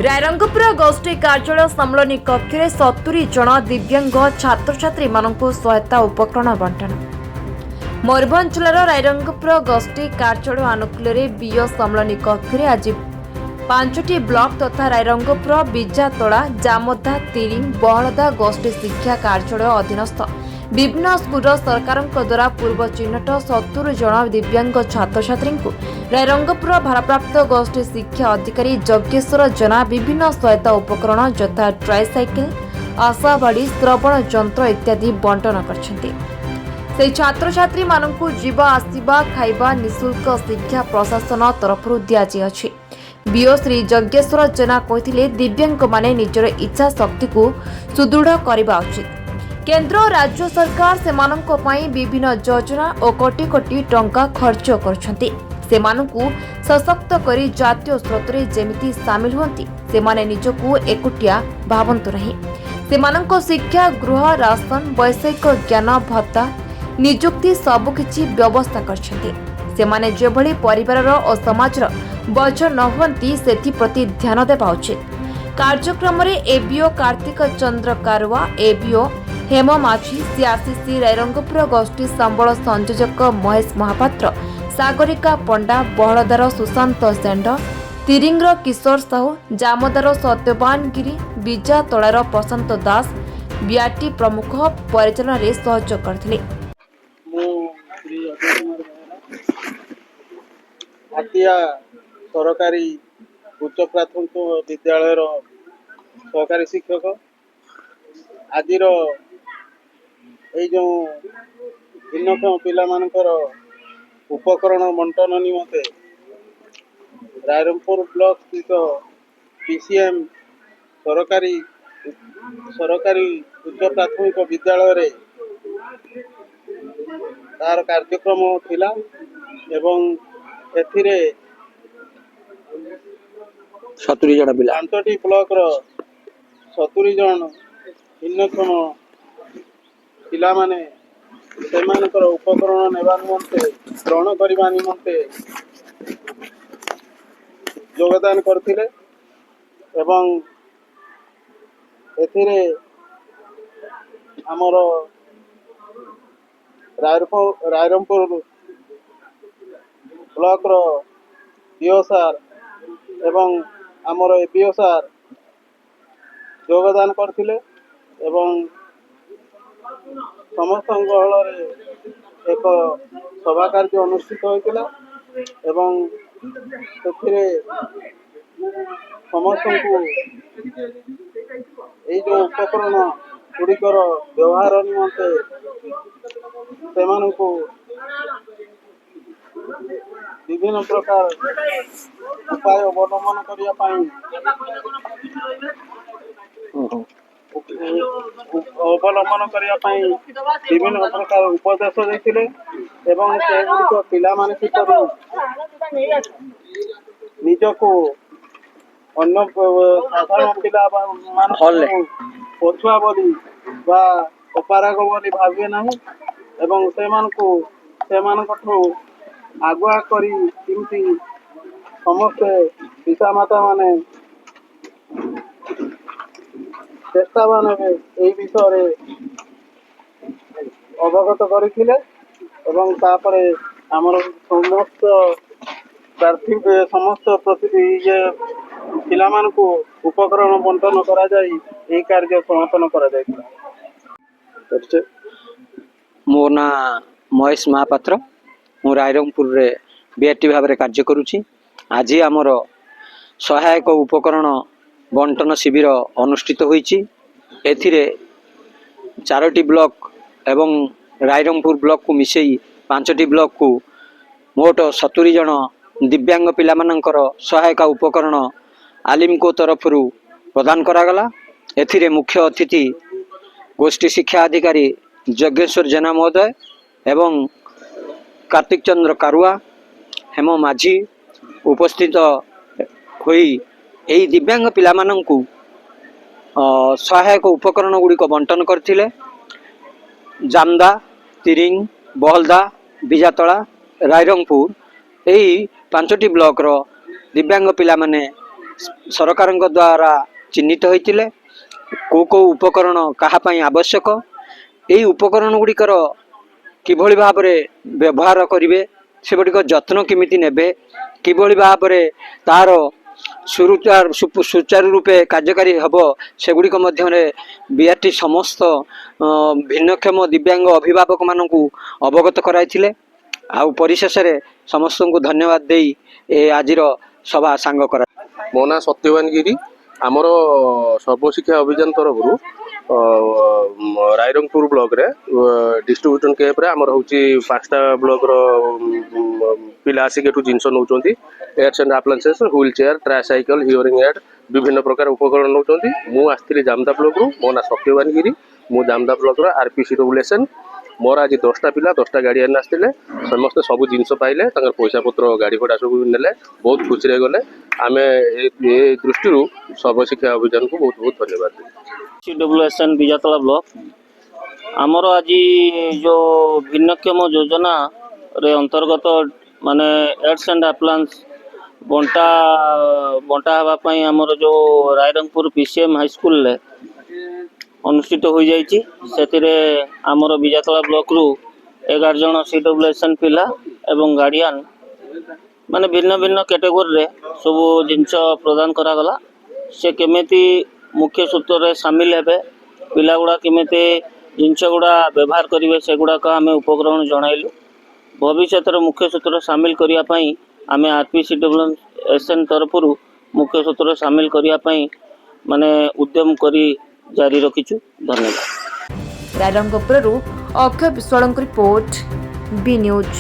रायरंगपुर गोष्ठी कार्यालय सम्मेलन कक्ष 70 जन दिव्यांग छात्र छात्री मानक सहायता उपकरण बंटन। मयूरभंज जिलार रायरंगपुर गोष्ठी कार्यालय आनुकूल्य बीओ सम्मेलन कक्ष आज 5टी ब्लॉक तथा रायरंगपुर बिजातोड़ा जामदा तिरिंग बहलदा गोष्ठी शिक्षा कार्यालय अधीनस्थ विभिन्न स्कूल सरकार द्वारा पूर्व चिन्हट 70 जन दिव्यांग छात्र छात्री रायरंगपुर भारप्राप्त गोष्ठी शिक्षा अधिकारी जगेश्वर जना विभिन्न सहायता उपकरण यथा ट्राइसाइकेल आशाबाड़ी श्रवण यंत्र इत्यादि बंटन कर छात्र छात्री मानकु जीवा आसवा खाइबा निःशुल्क शिक्षा प्रशासन तरफ दिजाई। बीओ श्री जगेश्वर जना कहते दिव्यांग माने निजर इच्छा शक्ति को सुदृढ़ करने उचित। केंद्र और राज्य सरकार सेमानंको पई विभिन्न योजना और कोटी कोटी टंका खर्च करछंती। सेमानंकु सशक्त करी जातीय स्रोतरे जेमिति सामिल होंती सेमाने निजको एकुटिया भावंतु नहीं। सेमानंको शिक्षा गृह राशन वैषयिक ज्ञान भत्ता नियुक्ति सबकिछि व्यवस्था करछंती। सेमाने जेभଳି परिवार और समाजर बोझ न हुंती सेथि प्रति ध्यान देबा उचित। कार्यक्रम रे एबीओ कार्तिक चंद्र कारुआ एबीओ हेम माझी सीआरसीसी रायरंगपुर गोष्ठी संबल संयोजक महेश महापात्र सागरिका पंडा बहलदार सुशांत सेंड तिरिंग्र किशोर साहू जामदार सत्यवान गिरी बिजातोड़ार प्रशांत दास बियाटी प्रमुख परिचालन में सहयोग करथिले। सरकारी उच्च प्राथमिक विद्यालय सहकारी शिक्षक आज जो भिन्नक्षम पिलामानकर उपकरण बंटन निमंते रायरंगपुर ब्लॉक स्थित पीसीएम सरकारी उच्च प्राथमिक विद्यालय रे तार कार्यक्रम थिला एवं एथिरे 70 जन पिला 5टी ब्लॉक रो 70 जन भिन्नक्षम पिला माने सेमानकर उपकरण नेबा निमंते ग्रहण करबा निमंते योगदान करथिले एवं एथिरे हमर रायरंगपुर ब्लॉक रो बीओ सार एवं हमर एपीओ सार योगदान करथिले एवं समस्त गहल एक सभा कार्य अनुष्ठित होता एवं समस्त को ये जो उपकरण गुड़िकर व्यवहार निमंते सेमानंकु विभिन्न प्रकार उपाय अवलंबन करिया पाई अवलंबन करिया पाई विभिन्न प्रकार उपदेश देथिले एवं से गुड़िक पिला माने किपरि निजको अन्य साधारण पिला मान पछुआ बोली बा अपारग बोली भावे नाही एवं सेमानकठो आगुआ करी किमती समस्त पिता माता माने चेष्टावान हे विषय अवगत करथिले एवं तापरे हमर समस्त प्रार्थी समस्त प्रति पिलामान को उपकरण बंटन करा जाई ए कार्य समापन करा जाई। मो ना महेश महापात्र मु रायरंगपुर रे बीएटी भाव में कार्य करुछि। आज आमर सहायक उपकरण बंटन शिविर अनुष्ठित होईछि। एथिरे 4टी ब्लॉक एवं रायरंगपुर ब्लॉक को मिसई 5टी ब्लॉक को मोट 70 जन दिव्यांग पिला मानकर सहायक उपकरण आलिमको तरफ प्रदान करागला। एथिरे मुख्य अतिथि गोष्ठी शिक्षा अधिकारी जगेश्वर जना महोदय एवं कार्तिक चंद्र कारुआ हेम माझी उपस्थित होई एई दिव्यांग पिला माननकु सहायक उपकरण गुड़िक बंटन करथिले। जामदा तिरिंग बहलदा बिजातोड़ा रायरंगपुर यही 5टी ब्लॉक रो दिव्यांग पिला माने ସରକାରଙ୍କ ଦ୍ୱାରା ଚିହ୍ନିତ ହୋଇଥିଲେ କେଉଁ ଉପକରଣ କାହା ପାଇଁ ଆବଶ୍ୟକ, ଏହି ଉପକରଣ ଗୁଡ଼ିକର କିଭଳି ଭାବରେ ବ୍ୟବହାର କରିବେ, ସେଗୁଡ଼ିକ ଯତ୍ନ କେମିତି ନେବେ, କିଭଳି ଭାବରେ ତାର ସୁଚାରୁ ରୂପେ କାର୍ଯ୍ୟକାରୀ ହେବ, ସେଗୁଡ଼ିକ ମଧ୍ୟରେ ବିଆର୍ଟି ସମସ୍ତ ଭିନ୍ନକ୍ଷମ ଦିବ୍ୟାଙ୍ଗ ଅଭିଭାବକମାନଙ୍କୁ ଅବଗତ କରାଇଥିଲେ। ଆଉ ପରିଶେଷରେ ସମସ୍ତଙ୍କୁ ଧନ୍ୟବାଦ ଦେଇ ଆଜିର ସଭା ସାଙ୍ଗ କରା। ମୋ ନାଁ ସତ୍ୟବାନ ଗିରି। ଆମର ସର୍ବଶିକ୍ଷା ଅଭିଯାନ ତରଫରୁ ରାଇରଙ୍ଗପୁର ବ୍ଲକରେ ଡିଷ୍ଟ୍ରିବ୍ୟୁସନ କ୍ୟାମ୍ପରେ ଆମର ହେଉଛି 5ଟା ବ୍ଲକର ପିଲା ଆସିକି ଏଠୁ ଜିନିଷ ନେଉଛନ୍ତି। Aids and appliances, wheelchair, tricycle, hearing aid, ବିଭିନ୍ନ ପ୍ରକାର ଉପକରଣ ନେଉଛନ୍ତି। ମୁଁ ଆସିଥିଲି ଜାମଦା ବ୍ଲକରୁ। ମୋ ନାଁ ସତ୍ୟବାନ ଗିରି। ମୁଁ ଜାମଦା ବ୍ଲକର RPCWSN। ମୋର ଆଜି 10ଟା ପିଲା 10ଟା ଗାଡ଼ିଆନ୍ ଆସିଥିଲେ। ସମସ୍ତେ ସବୁ ଜିନିଷ ପାଇଲେ, ତାଙ୍କର ପଇସା ପତ୍ର ଗାଡ଼ି ଭଡ଼ା ସବୁ ନେଲେ, ବହୁତ ଖୁସିରେ ଗଲେ। ଆମେ ଏ ଦୃଷ୍ଟିରୁ ସର୍ବଶିକ୍ଷା ଅଭିଯାନକୁ ବହୁତ ବହୁତ ଧନ୍ୟବାଦ ଦେଉ। CWSN ବିଜାତଳା ବ୍ଲକ ଆମର ଆଜି ଯେଉଁ ଭିନ୍ନକ୍ଷମ ଯୋଜନାରେ ଅନ୍ତର୍ଗତ ମାନେ ଏଡ୍ସ ଆଣ୍ଡ ଆପ୍ଲାଏନ୍ସ ବଣ୍ଟା ହେବା ପାଇଁ ଆମର ଯେଉଁ ରାଇରଙ୍ଗପୁର PCM ହାଇସ୍କୁଲରେ ଅନୁଷ୍ଠିତ ହୋଇଯାଇଛି। ସେଥିରେ ଆମର ବିଜାତଳା ବ୍ଲକରୁ 11 ଜଣ CWSN ପିଲା ଏବଂ ଗାର୍ଡ଼ିଆନ୍ ମାନେ ଭିନ୍ନ ଭିନ୍ନ କ୍ୟାଟେଗୋରୀରେ ସବୁ ଜିନିଷ ପ୍ରଦାନ କରାଗଲା। ସେ କେମିତି ମୁଖ୍ୟ ସୂତ୍ରରେ ସାମିଲ ହେବେ, ପିଲାଗୁଡ଼ା କେମିତି ଜିନିଷ ଗୁଡ଼ା ବ୍ୟବହାର କରିବେ, ସେଗୁଡ଼ାକ ଆମେ ଉପକରଣ ଜଣାଇଲୁ। ଭବିଷ୍ୟତରେ ମୁଖ୍ୟ ସୂତ୍ର ସାମିଲ କରିବା ପାଇଁ ଆମେ RPCWSN ତରଫରୁ ମୁଖ୍ୟ ସୂତ୍ର ସାମିଲ କରିବା ପାଇଁ ମାନେ ଉଦ୍ୟମ କରି ଜାରି ରଖିଛୁ। ଧନ୍ୟବାଦ। ରାଇରଙ୍ଗପୁରରୁ ଅକ୍ଷୟ ବିଶ୍ୱାଳଙ୍କ ରିପୋର୍ଟ, ବି ନ୍ୟୁଜ୍।